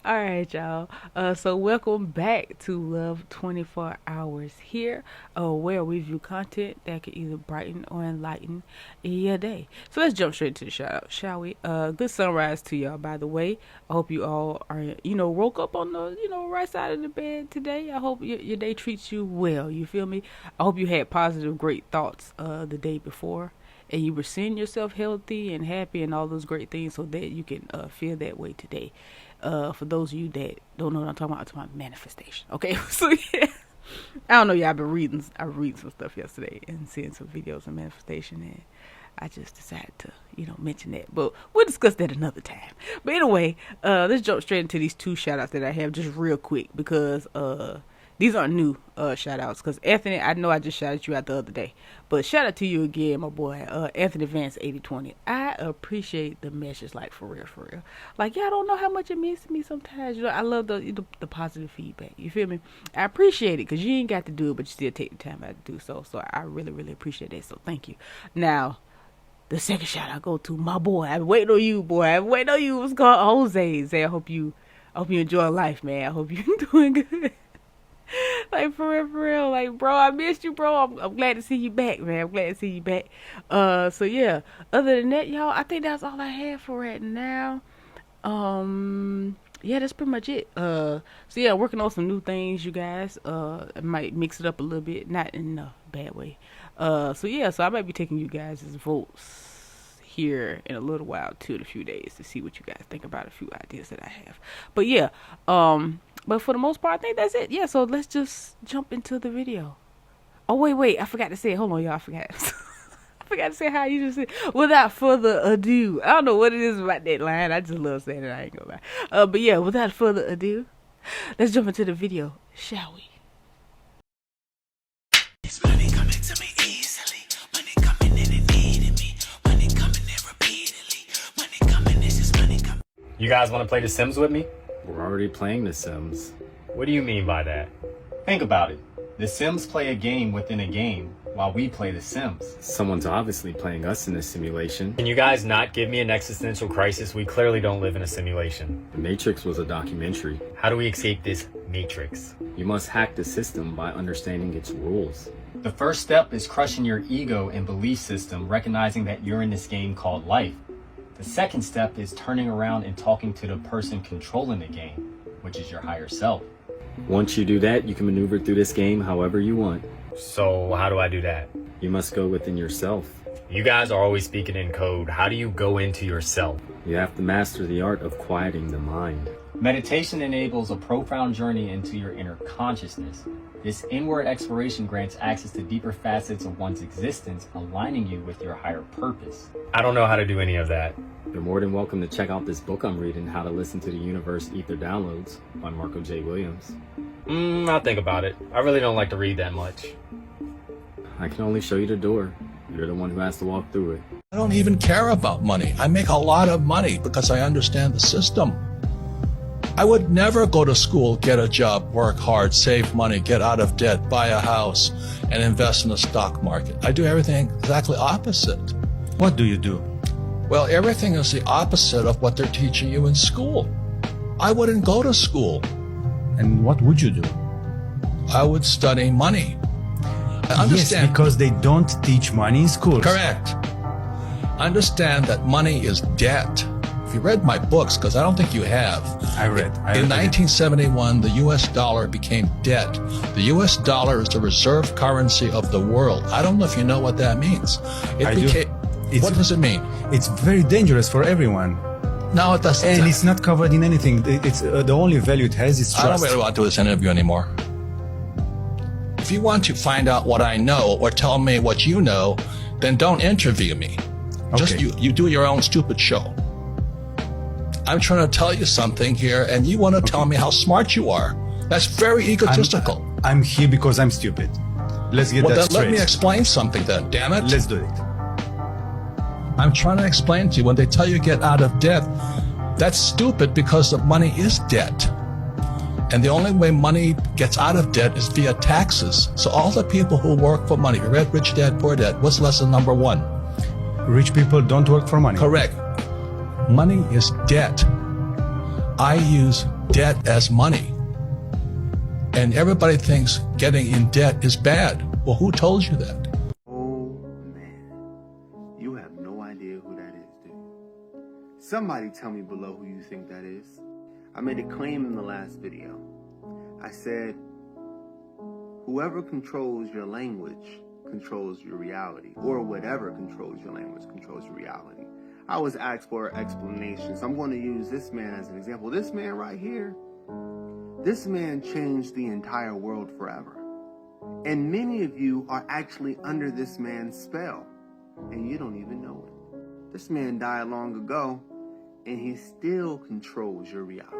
All right, y'all. So welcome back to Love 24 Hours here, where we review content that can either brighten or enlighten your day. So let's jump straight to the shout out, shall we? Good sunrise to y'all, by the way. I hope you all are, woke up on the, right side of the bed today. I hope your day treats you well. You feel me? I hope you had positive, great thoughts the day before. And you were seeing yourself healthy and happy and all those great things so that you can feel that way today. For those of you that don't know what I'm talking about manifestation. Okay, so yeah, I don't know, y'all. I read some stuff yesterday and seeing some videos of manifestation, and I just decided to, mention that. But we'll discuss that another time. But anyway, let's jump straight into these two shout outs that I have just real quick because these aren't new shout outs. Because Anthony, I know I just shouted you out the other day, but shout out to you again, my boy, Anthony Vance 8020. I appreciate the message, like for real. Like, y'all don't know how much it means to me sometimes. I love the positive feedback. You feel me? I appreciate it because you ain't got to do it, but you still take the time out to do so. So I really appreciate that. So thank you. Now, the second shout out go to my boy. I'm waiting on you, boy. I'm waiting on you. What's called Jose? Say, I hope you enjoy life, man. I hope you're doing good. Like for real, like bro, I missed you, bro. I'm glad to see you back, man. I'm glad to see you back. So yeah. Other than that, y'all, I think that's all I have for right now. Yeah, that's pretty much it. So yeah, working on some new things, you guys. I might mix it up a little bit, not in a bad way. So yeah, so I might be taking you guys' votes here in a little while too, in a few days, to see what you guys think about a few ideas that I have. But yeah, but for the most part, I think that's it. Yeah, so let's just jump into the video. Oh, wait. I forgot to say it. Hold on, y'all. I forgot. I forgot to say how you just said. Without further ado. I don't know what it is about that line. I just love saying it. I ain't gonna lie. But yeah, without further ado, let's jump into the video, shall we? It's money coming to me easily. Money coming in and needing me. Money coming in repeatedly. Money coming, this is money coming. You guys want to play The Sims with me? We're already playing The Sims. What do you mean by that? Think about it. The Sims play a game within a game while we play The Sims. Someone's obviously playing us in this simulation. Can you guys not give me an existential crisis? We clearly don't live in a simulation. The Matrix was a documentary. How do we escape this matrix? You must hack the system by understanding its rules. The first step is crushing your ego and belief system, recognizing that you're in this game called life. The second step is turning around and talking to the person controlling the game, which is your higher self. Once you do that, you can maneuver through this game however you want. So how do I do that? You must go within yourself. You guys are always speaking in code. How do you go into yourself? You have to master the art of quieting the mind. Meditation enables a profound journey into your inner consciousness. This inward exploration grants access to deeper facets of one's existence, aligning you with your higher purpose. I don't know how to do any of that. You're more than welcome to check out this book I'm reading, How to Listen to the Universe Ether Downloads, by Marco J. Williams. I'll think about it. I really don't like to read that much. I can only show you the door. You're the one who has to walk through it. I don't even care about money. I make a lot of money because I understand the system. I would never go to school, get a job, work hard, save money, get out of debt, buy a house, and invest in the stock market. I do everything exactly opposite. What do you do? Well, everything is the opposite of what they're teaching you in school. I wouldn't go to school. And what would you do? I would study money. I understand. Yes, because they don't teach money in schools. Correct. Understand that money is debt. If you read my books, because I don't think you have. I read. In 1971, the U.S. dollar became debt. The U.S. dollar is the reserve currency of the world. I don't know if you know what that means. I do. What does it mean? It's very dangerous for everyone. No, it doesn't. And it's not covered in anything. It's the only value it has is trust. I don't really want to do this interview anymore. If you want to find out what I know or tell me what you know, then don't interview me. Just you do your own stupid show. I'm trying to tell you something here, and you want to tell me how smart you are. That's very egotistical. I'm here because I'm stupid. Let's get that straight. Let me explain something then, damn it. Let's do it. I'm trying to explain to you, when they tell you get out of debt, that's stupid because the money is debt. And the only way money gets out of debt is via taxes. So all the people who work for money, you read Rich Dad, Poor Dad, what's lesson number 1? Rich people don't work for money. Correct. Money is debt. I use debt as money. And everybody thinks getting in debt is bad. Well, who told you that? Oh man, you have no idea who that is, do you? Somebody tell me below who you think that is. I made a claim in the last video. I said, whoever controls your language controls your reality, or whatever controls your language controls your reality. I was asked for an explanation, so I'm going to use this man as an example. This man right here, this man changed the entire world forever. And many of you are actually under this man's spell, and you don't even know it. This man died long ago, and he still controls your reality.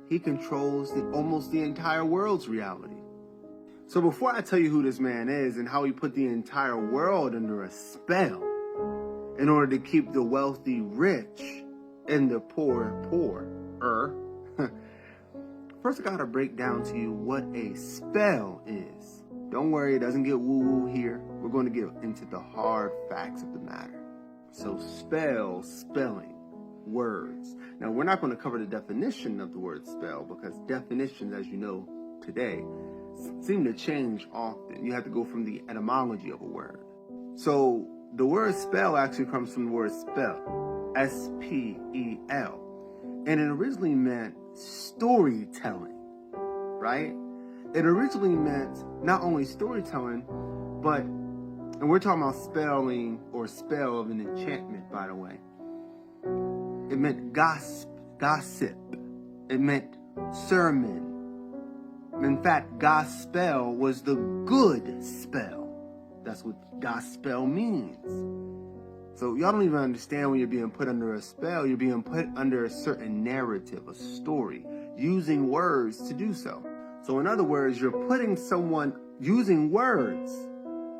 He controls almost the entire world's reality. So before I tell you who this man is and how he put the entire world under a spell in order to keep the wealthy rich and the poor poorer, first I gotta break down to you what a spell is. Don't worry, it doesn't get woo-woo here. We're going to get into the hard facts of the matter. So spelling, words. Now we're not going to cover the definition of the word spell because definitions, as you know today, seem to change often. You have to go from the etymology of a word. So the word spell actually comes from the word spell, S-P-E-L. And it originally meant storytelling, right? It originally meant not only storytelling, but, and we're talking about spelling or spell of an enchantment, by the way. It meant gossip. It meant sermon. In fact, gospel was the good spell. That's what gospel means. So y'all don't even understand when you're being put under a spell. You're being put under a certain narrative, a story, using words to do so. So in other words, you're putting someone using words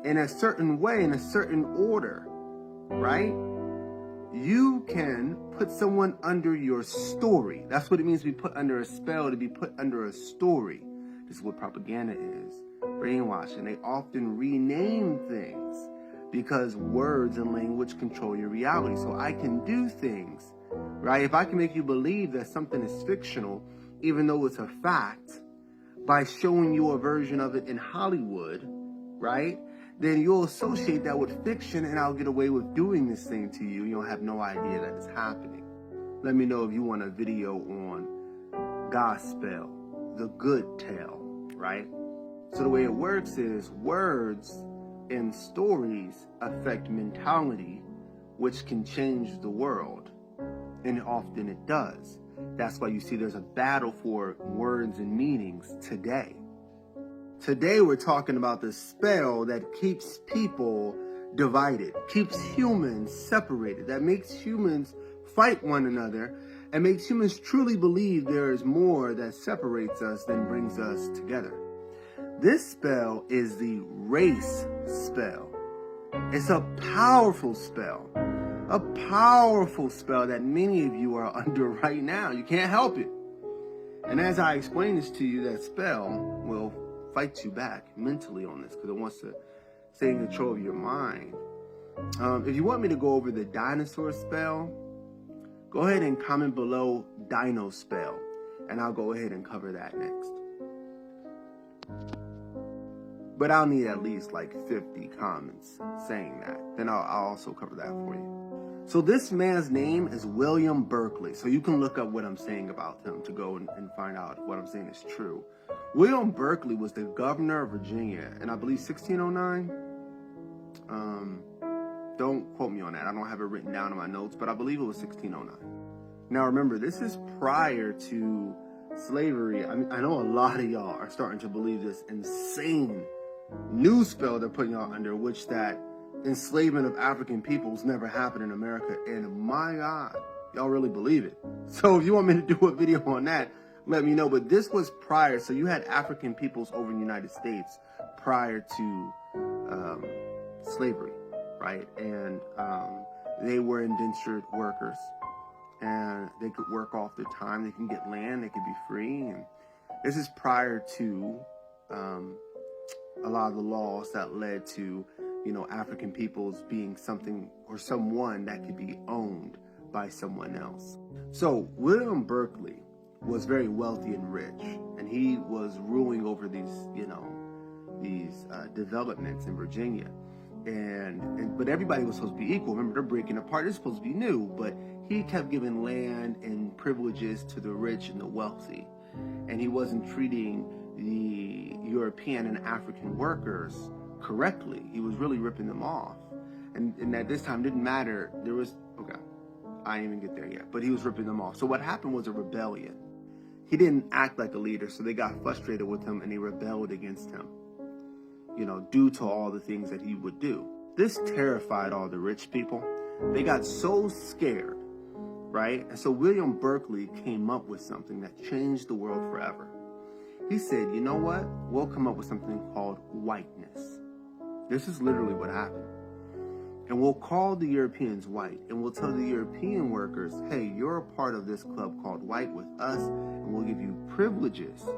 in a certain way, in a certain order, right? You can put someone under your story. That's what it means to be put under a spell, to be put under a story. This is what propaganda is. Brainwashing. They often rename things because words and language control your reality. So I can do things, right? If I can make you believe that something is fictional, even though it's a fact, by showing you a version of it in Hollywood, right? Then you'll associate that with fiction and I'll get away with doing this thing to you. You'll have no idea that it's happening. Let me know if you want a video on gospel, the good tale, right? So the way it works is words and stories affect mentality, which can change the world. And often it does. That's why you see there's a battle for words and meanings today. Today we're talking about the spell that keeps people divided, keeps humans separated, that makes humans fight one another, and makes humans truly believe there is more that separates us than brings us together. This spell is the race spell. It's a powerful spell that many of you are under right now. You can't help it. And as I explain this to you, that spell will fight you back mentally on this because it wants to stay in control of your mind. If you want me to go over the dinosaur spell, go ahead and comment below dino spell, and I'll go ahead and cover that next. But I'll need at least like 50 comments saying that. Then I'll also cover that for you. So this man's name is William Berkeley. So you can look up what I'm saying about him to go and find out if what I'm saying is true. William Berkeley was the governor of Virginia in, I believe, 1609. Don't quote me on that. I don't have it written down in my notes, but I believe it was 1609. Now remember, this is prior to slavery. I mean, I know a lot of y'all are starting to believe this insane new spell they're putting y'all under, which that enslavement of African peoples never happened in America. And my God, y'all really believe it. So if you want me to do a video on that, let me know. But this was prior. So you had African peoples over in the United States prior to slavery, right? And they were indentured workers. And they could work off their time. They can get land. They could be free. And this is prior to a lot of the laws that led to, you know, African peoples being something or someone that could be owned by someone else. So William Berkeley was very wealthy and rich, and he was ruling over these, developments in Virginia. But everybody was supposed to be equal. Remember, they're breaking apart. It's supposed to be new, but he kept giving land and privileges to the rich and the wealthy, and he wasn't treating the European and African workers correctly. He was really ripping them off, and at this time didn't matter. I didn't even get there yet, but he was ripping them off. So what happened was a rebellion. He didn't act like a leader, so they got frustrated with him and they rebelled against him, due to all the things that he would do. This terrified all the rich people. They got so scared, right? And so William Berkeley came up with something that changed the world forever. He said, you know what? We'll come up with something called whiteness. This is literally what happened. And we'll call the Europeans white, and we'll tell the European workers, hey, you're a part of this club called white with us, and we'll give you privileges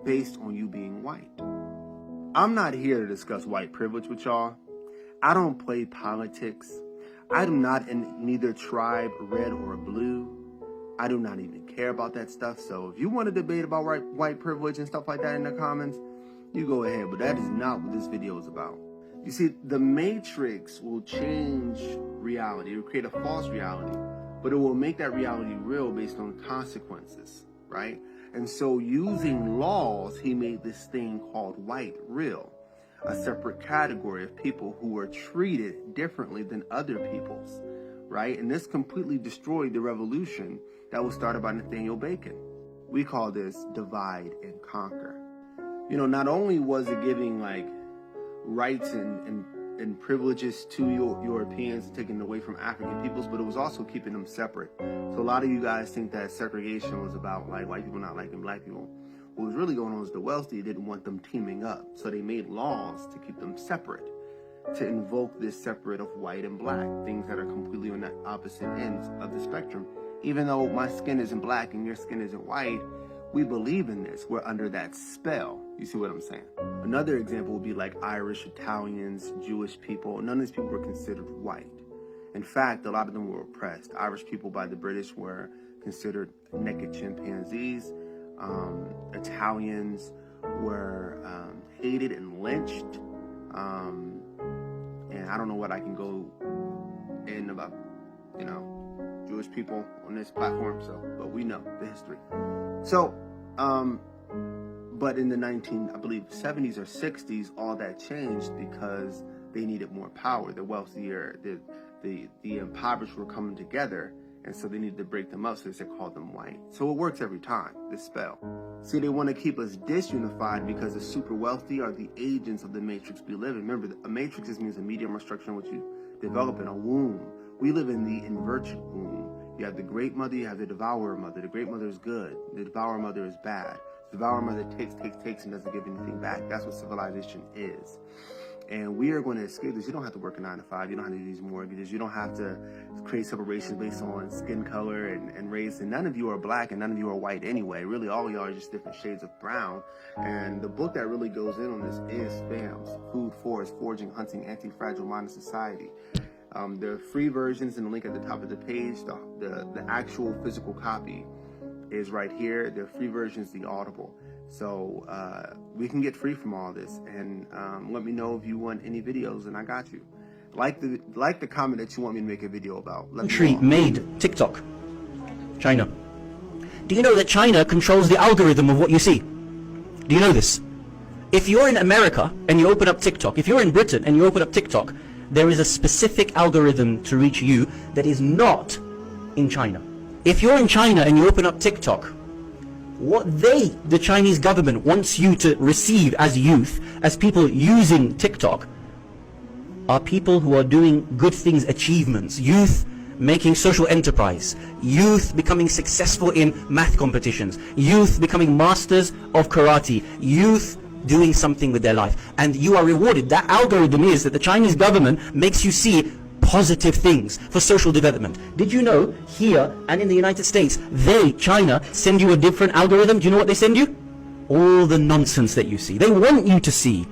based on you being white. I'm not here to discuss white privilege with y'all. I don't play politics. I do not in neither tribe, red or blue. I do not even care about that stuff. So if you want to debate about white privilege and stuff like that in the comments, you go ahead, but that is not what this video is about. You see, the Matrix will change reality. It will create a false reality, but it will make that reality real based on consequences, right? And so using laws, he made this thing called white real, a separate category of people who were treated differently than other peoples, right? And this completely destroyed the revolution that was started by Nathaniel Bacon. We call this divide and conquer. Not only was it giving rights and privileges to Europeans, taken away from African peoples, but it was also keeping them separate. So a lot of you guys think that segregation was about white people not liking black people. What was really going on was the wealthy didn't want them teaming up, so they made laws to keep them separate, to invoke this separate of white and black, things that are completely on the opposite ends of the spectrum. Even though my skin isn't black and your skin isn't white, we believe in this. We're under that spell. You see what I'm saying? Another example would be like Irish, Italians, Jewish people. None of these people were considered white. In fact, a lot of them were oppressed. Irish people by the British were considered naked chimpanzees. Italians were hated and lynched. And I don't know what I can go in about, Jewish people on this platform, but we know the history. So, but in the 70s or 60s, all that changed because they needed more power. The wealthier, the impoverished were coming together, and so they needed to break them up, so they called them white. So it works every time, this spell. See, they want to keep us disunified because the super wealthy are the agents of the matrix we live in. Remember, a matrix means a medium or structure in which you develop in a womb. We live in the inverted womb. You have the great mother, you have the devourer mother. The great mother is good, the devourer mother is bad. The devourer mother takes and doesn't give anything back. That's what civilization is. And we are going to escape this. You don't have to work a 9-to-5. You don't have to use mortgages. You don't have to create separations based on skin color and race. And none of you are black and none of you are white anyway. Really, all of y'all are just different shades of brown. And the book that really goes in on this is FAMS, Food, Forest, Foraging, Hunting, Anti-Fragile Modern Society. There are free versions in the link at the top of the page. The actual physical copy is right here. The free version is the Audible. So we can get free from all this. And let me know if you want any videos, and I got you. Like the comment that you want me to make a video about. Country made TikTok. China. Do you know that China controls the algorithm of what you see? Do you know this? If you're in America and you open up TikTok, if you're in Britain and you open up TikTok, there is a specific algorithm to reach you that is not in China. If you're in China and you open up TikTok, what the Chinese government wants you to receive as youth, as people using TikTok, are people who are doing good things, achievements, youth making social enterprise, youth becoming successful in math competitions, youth becoming masters of karate, youth doing something with their life, and you are rewarded. That algorithm is that the Chinese government makes you see positive things for social development. Did you know here and in the United States, China, send you a different algorithm? Do you know what they send you? All the nonsense that you see. They want you to see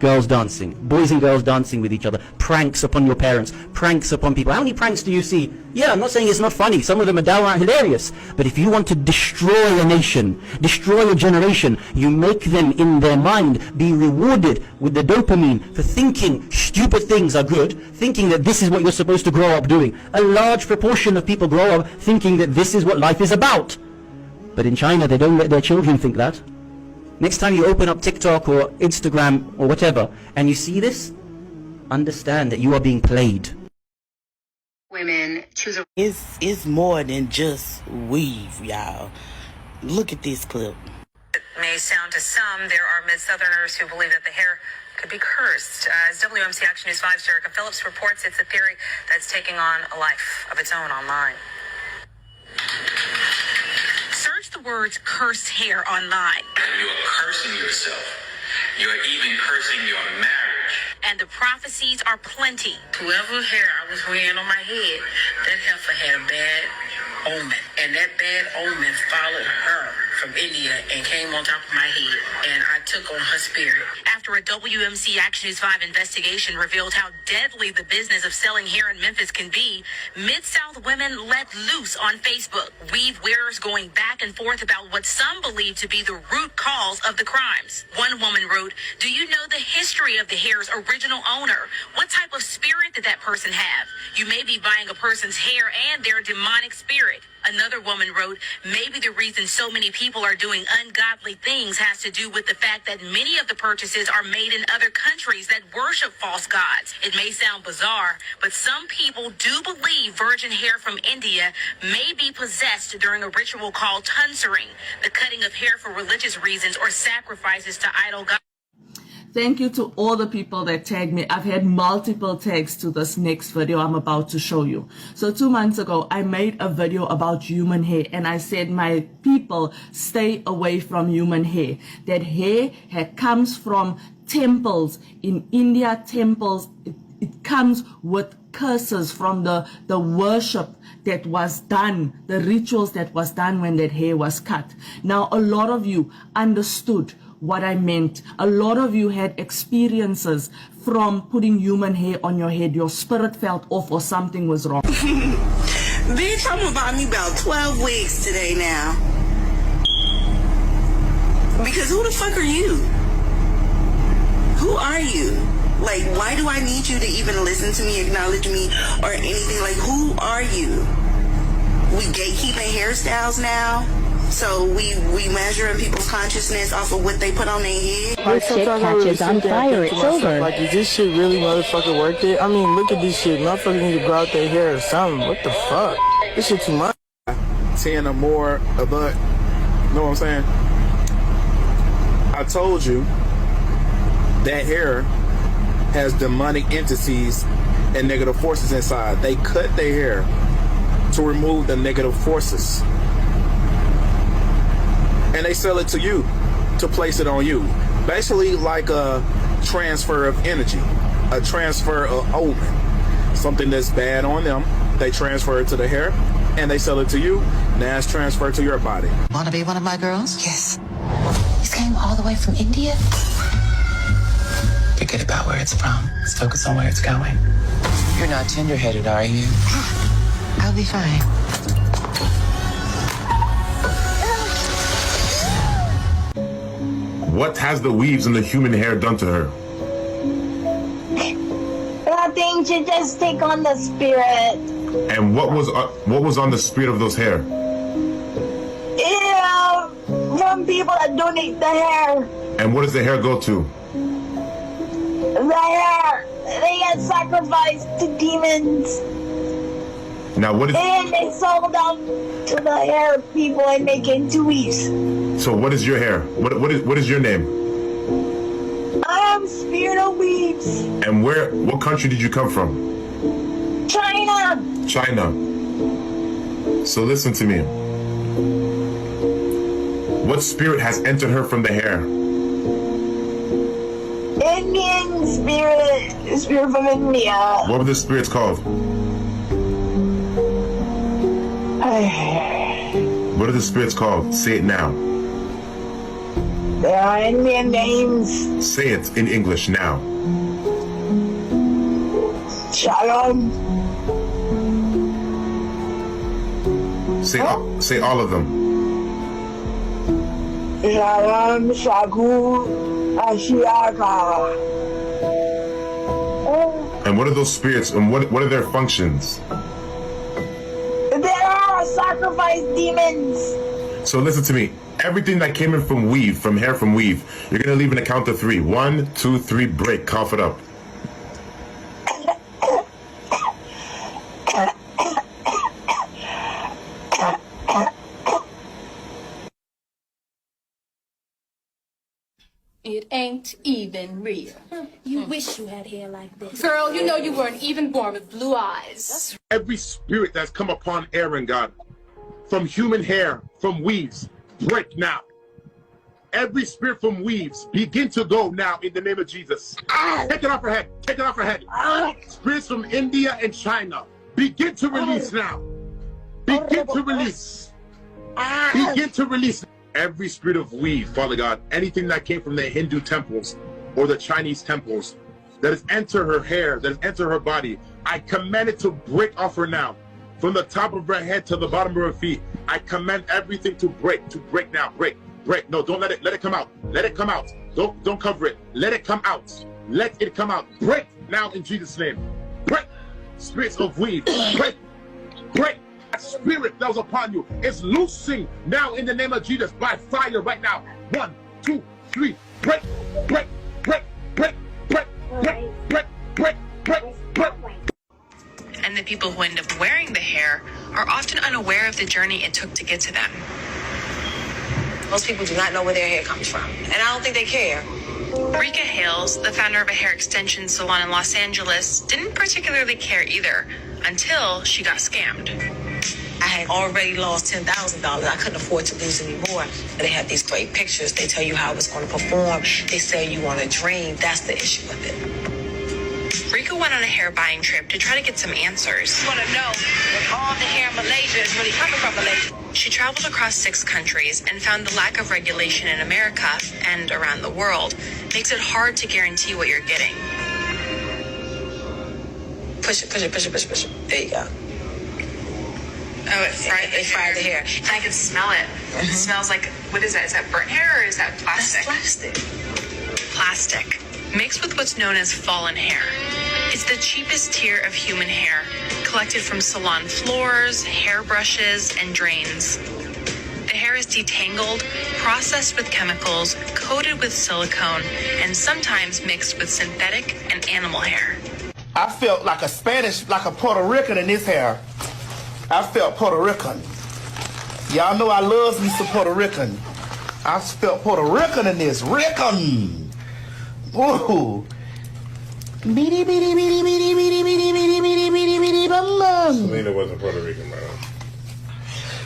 girls dancing, boys and girls dancing with each other, pranks upon your parents, pranks upon people. How many pranks do you see? Yeah, I'm not saying it's not funny. Some of them are downright hilarious. But if you want to destroy a nation, destroy a generation, you make them in their mind be rewarded with the dopamine for thinking stupid things are good, thinking that this is what you're supposed to grow up doing. A large proportion of people grow up thinking that this is what life is about. But in China, they don't let their children think that. Next time you open up TikTok or Instagram or whatever, and you see this, understand that you are being played. Women choose a... It's more than just weave, y'all. Look at this clip. It may sound to some, there are mid-Southerners who believe that the hair could be cursed. As WMC Action News 5's Jerica Phillips reports, it's a theory that's taking on a life of its own online. Search the words cursed hair online. You are cursing yourself. You are even cursing your marriage. And the prophecies are plenty. Whoever hair I was wearing on my head, that heifer had a bad omen. And that bad omen followed her from India and came on top of my head. And I took on her spirit. After a WMC Action News 5 investigation revealed how deadly the business of selling hair in Memphis can be, Mid-South women let loose on Facebook. Weave wearers going back and forth about what some believe to be the root cause of the crimes. One woman wrote, "Do you know the history of the hair's original owner? What type of spirit did that person have? You may be buying a person's hair and their demonic spirit." Another woman wrote, "Maybe the reason so many people are doing ungodly things has to do with the fact that many of the purchases are made in other countries that worship false gods. It may sound bizarre, but some people do believe virgin hair from India may be possessed during a ritual called tunsering, the cutting of hair for religious reasons or sacrifices to idol gods." Thank you to all the people that tagged me. I've had multiple tags to this next video I'm about to show you. So 2 months ago, I made a video about human hair and I said, my people, stay away from human hair. That hair comes from temples in India, temples. It comes with curses from the worship that was done, the rituals that was done when that hair was cut. Now, a lot of you understood what I meant. A lot of you had experiences from putting human hair on your head. Your spirit felt off or something was wrong. Bitch, I'm about me about 12 weeks today now. Because who the fuck are you? Who are you? Like, why do I need you to even listen to me, acknowledge me, or anything? Like, who are you? We gatekeeping hairstyles now? So we measuring people's consciousness off of what they put on their head. Like, shit catches on fire, it's over. Like, is this shit really motherfucking worth it? I mean, look at this shit. Motherfuckers need to grow out their hair or something. What the fuck? This shit too much. 10 or more a butt. You know what I'm saying? I told you that hair has demonic entities and negative forces inside. They cut their hair to remove the negative forces. And they sell it to you to place it on you. Basically like a transfer of energy, a transfer of omen. Something that's bad on them, they transfer it to the hair and they sell it to you. Now it's transferred to your body. Wanna be one of my girls? Yes. You came all the way from India? Forget about where it's from. Let's focus on where it's going. You're not tender-headed, are you? I'll be fine. What has the weaves in the human hair done to her? Nothing, to just take on the spirit. And what was on the spirit of those hair? Yeah, from people that donate the hair. And what does the hair go to? The hair, they get sacrificed to demons. Now what is? And they sold them to the hair people and make it into weaves. So what is your hair? What is your name? I am Spirit of Weaves. And what country did you come from? China. China. So listen to me. What spirit has entered her from the hair? Indian spirit from India. What were the spirits called? Hey. What are the spirits called? Say it now. There are Indian names. Say it in English now. Shalom. Say all of them. Shalom, Shagu, Ashiaka. And what are those spirits and what are their functions? There are sacrifice demons. So listen to me. Everything that came in from weave, from hair from weave, you're gonna leave in a count of 3. 1, 2, 3, break. Cough it up. It ain't even real. You wish you had hair like this. Girl, you know you weren't even born with blue eyes. Every spirit that's come upon Aaron, God, from human hair, from weaves, break now. Every spirit from weaves, begin to go now in the name of Jesus. Take it off her head. Take it off her head. Spirits from India and China, begin to release now. Begin to release. Begin to release. Every spirit of weave, Father God, anything that came from the Hindu temples or the Chinese temples that has entered her hair, that has entered her body, I command it to break off her now. From the top of her head to the bottom of her feet, I command everything to break now. Break. No, don't let it come out. Let it come out. Don't cover it. Let it come out. Let it come out. Break now in Jesus' name. Break. Spirits of weave. Break. That spirit that was upon you is loosing now in the name of Jesus by fire right now. 1, 2, 3. Break. And the people who end up wearing the hair are often unaware of the journey it took to get to them. Most people do not know where their hair comes from, and I don't think they care. Rika Hales, the founder of a hair extension salon in Los Angeles, didn't particularly care either until she got scammed. I had already lost $10,000. I couldn't afford to lose any more. They have these great pictures. They tell you how it's going to perform. They sell you on a dream. That's the issue with it. Rika went on a hair buying trip to try to get some answers. You want to know if all the hair in Malaysia is really coming from Malaysia. She traveled across 6 countries and found the lack of regulation in America and around the world makes it hard to guarantee what you're getting. Push it. There you go. Oh, it fried the hair. I can smell it. It smells like, what is that? Is that burnt hair or is that plastic? That's Plastic. Mixed with what's known as fallen hair. It's the cheapest tier of human hair, collected from salon floors, hairbrushes, and drains. The hair is detangled, processed with chemicals, coated with silicone, and sometimes mixed with synthetic and animal hair. I felt like a Spanish, like a Puerto Rican in this hair. I felt Puerto Rican. Y'all know I love me some Puerto Rican. I felt Puerto Rican in this. Rican. Whoa. Beady, beady, beady, beady, beady, beady, beady, beady, beady, beady, bum, bum. Selena wasn't Puerto Rican, man.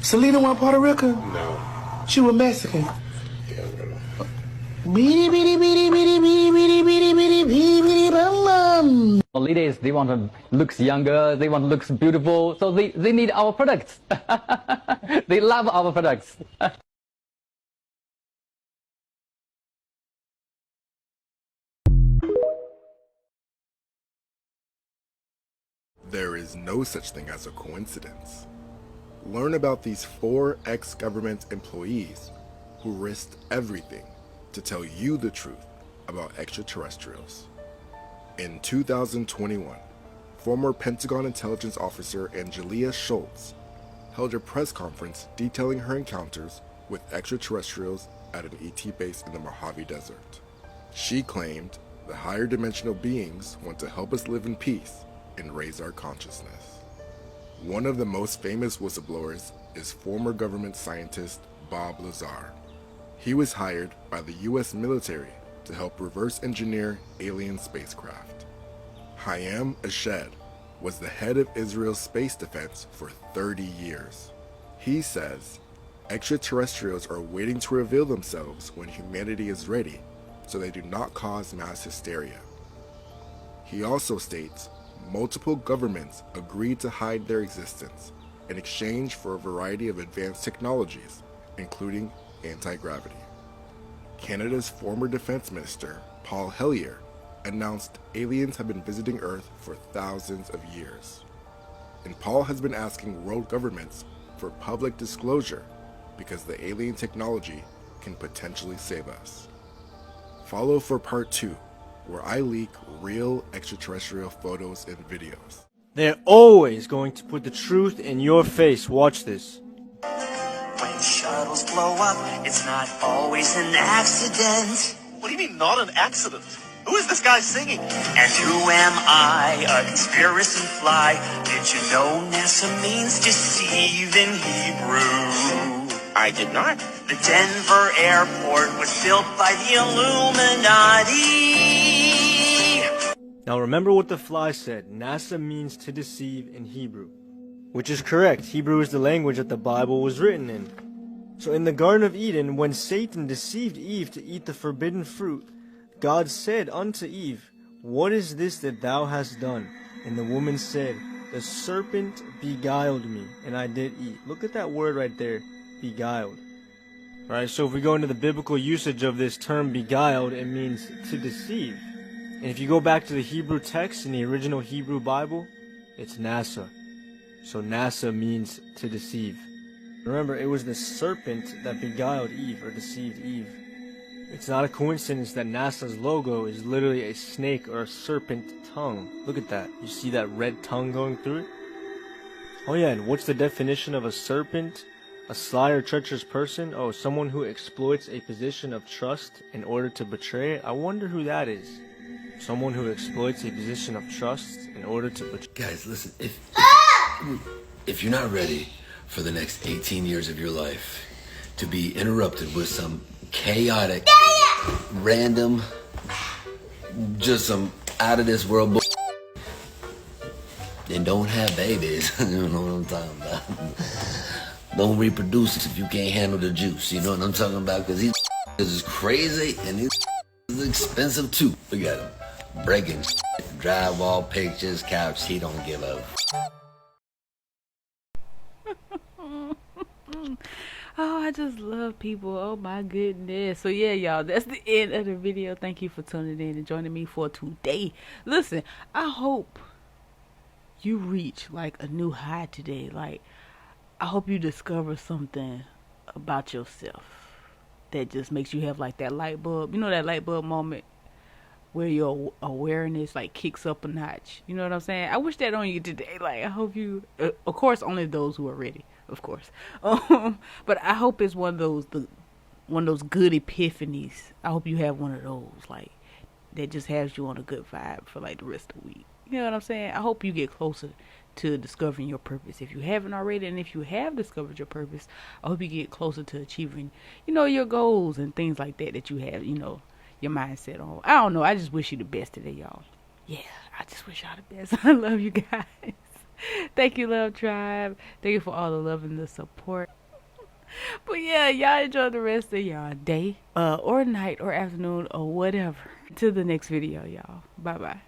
Selena wasn't Puerto Rican? No. She was Mexican. Yeah, man. Beady, beady, beady, beady, beady, beady, beady, beady, beady, beady, bum, bum. Ladies, they want to looks younger, they want to looks beautiful, so they need our products. They love our products. There is no such thing as a coincidence. Learn about these 4 ex-government employees who risked everything to tell you the truth about extraterrestrials. In 2021, former Pentagon intelligence officer Angelia Schultz held a press conference detailing her encounters with extraterrestrials at an ET base in the Mojave Desert. She claimed the higher dimensional beings want to help us live in peace and raise our consciousness. One of the most famous whistleblowers is former government scientist Bob Lazar. He was hired by the US military to help reverse engineer alien spacecraft. Hayam Ashed was the head of Israel's space defense for 30 years. He says, extraterrestrials are waiting to reveal themselves when humanity is ready, so they do not cause mass hysteria. He also states, multiple governments agreed to hide their existence in exchange for a variety of advanced technologies, including anti-gravity. Canada's former defense minister, Paul Hellyer, announced aliens have been visiting Earth for thousands of years. And Paul has been asking world governments for public disclosure because the alien technology can potentially save us. Follow for part 2, where I leak real extraterrestrial photos and videos. They're always going to put the truth in your face. Watch this. When shuttles blow up, it's not always an accident. What do you mean, not an accident? Who is this guy singing? And who am I, a conspiracy fly? Did you know NASA means deceive in Hebrew? I did not. The Denver airport was built by the Illuminati. Now remember what the fly said. NASA means to deceive in Hebrew. Which is correct. Hebrew is the language that the Bible was written in. So in the Garden of Eden, when Satan deceived Eve to eat the forbidden fruit, God said unto Eve, "What is this that thou hast done?" And the woman said, "The serpent beguiled me, and I did eat." Look at that word right there, beguiled. Right, so if we go into the biblical usage of this term beguiled, it means to deceive. And if you go back to the Hebrew text in the original Hebrew Bible, it's NASA. So NASA means to deceive. Remember, it was the serpent that beguiled Eve, or deceived Eve. It's not a coincidence that NASA's logo is literally a snake or a serpent tongue. Look at that. You see that red tongue going through it? Oh yeah, and what's the definition of a serpent? A sly or treacherous person? Oh, someone who exploits a position of trust in order to betray it? I wonder who that is. Someone who exploits a position of trust in order to betray. Guys, listen, if you're not ready for the next 18 years of your life to be interrupted with some chaotic, random, just some out of this world then don't have babies. You know what I'm talking about? Don't reproduce if you can't handle the juice. You know what I'm talking about? Because these is crazy and these is expensive too. Look at him. Breaking drywall, pictures, couch. He don't give a Oh, I just love people. Oh my goodness. So yeah, y'all, that's the end of the video. Thank you for tuning in and joining me for today. Listen, I hope you reach like a new high today. Like, I hope you discover something about yourself that just makes you have like that light bulb. You know, that light bulb moment where your awareness like kicks up a notch. You know what I'm saying? I wish that on you today. Like, I hope you, of course, only those who are ready, of course. But I hope it's one of those good epiphanies. I hope you have one of those, like, that just has you on a good vibe for like the rest of the week. You know what I'm saying? I hope you get closer to discovering your purpose if you haven't already, and if you have discovered your purpose, I hope you get closer to achieving, you know, your goals and things like that that you have, you know, your mindset on. I don't know. I just wish you the best today, y'all. Yeah, I just wish y'all the best. I love you guys. Thank you, Love Tribe. Thank you for all the love and the support. But yeah, y'all enjoy the rest of y'all day, or night, or afternoon, or whatever. Till the next video, y'all. Bye-bye.